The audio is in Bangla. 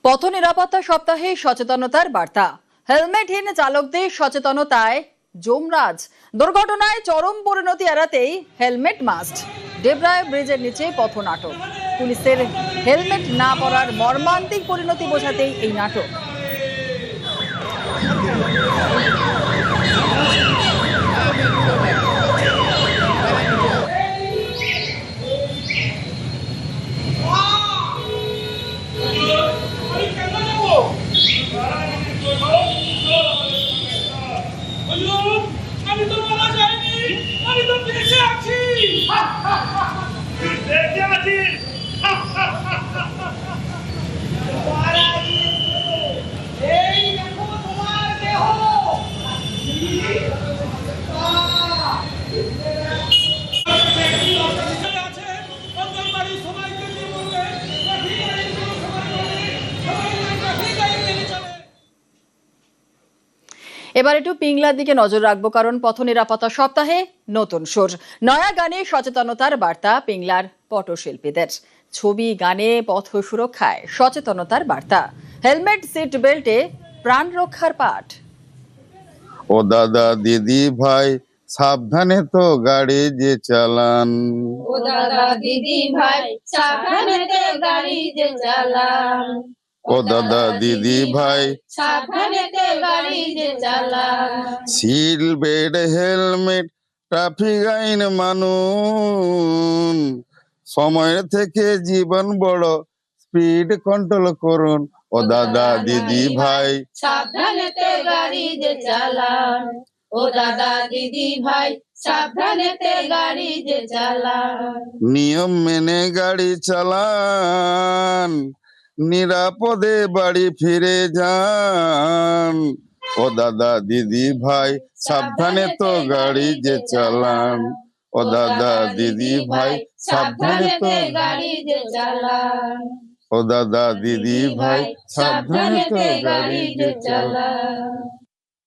পথ নিরাপত্তা সপ্তাহে সচেতনতার বার্তা। হেলমেটহীন চালকদের সচেতনতায় যমরাজ। দুর্ঘটনায় চরম পরিণতি এড়াতেই হেলমেট মাস্ট। ডেবরায় ব্রিজের নিচে পথনাটক। পুলিশের হেলমেট না পরার মর্মান্তিক পরিণতি বোঝাতেই এই নাটক। এবার একটু পিংলার দিকে নজর রাখবো, কারণ পথ নিরাপত্তা সপ্তাহে নতুন সুর। নয়া গানে সচেতনতার বার্তা পিংলার পটশিল্পীদের। ছবি, গানে পথ সুরক্ষায় সচেতনতার বার্তা। হেলমেট, সিট বেল্টে প্রাণ রক্ষার পাঠ। ও দাদা দিদি ভাই সাবধানে তো গাড়ি যে চালান। ও দাদা দিদি ভাই সাবধানে তো গাড়ি যে চালান। ও দাদা দিদি ভাই সাবধানে তো গাড়ি যে চালান। সিট বেল্ট, হেলমেট, ট্রাফিক আইন মানুন। সময় থেকে জীবন বড়, স্পিড কন্ট্রোল করুন। ও দাদা দিদি ভাই সাবধানে তো গাড়ি যে চালান। ও দাদা দিদি ভাই সাবধানে তো গাড়ি যে চালান। নিয়ম মেনে গাড়ি চালান, নিরাপদে বাড়ি ফিরে যান। ও দাদা দিদি ভাই সাবধানে তো গাড়ি যে চালান। ও দাদা দিদি ভাই সাবধানে তো গাড়ি যে চালান। ও দাদা দিদি ভাই সাবধানে তো গাড়ি যে চালান। চালান।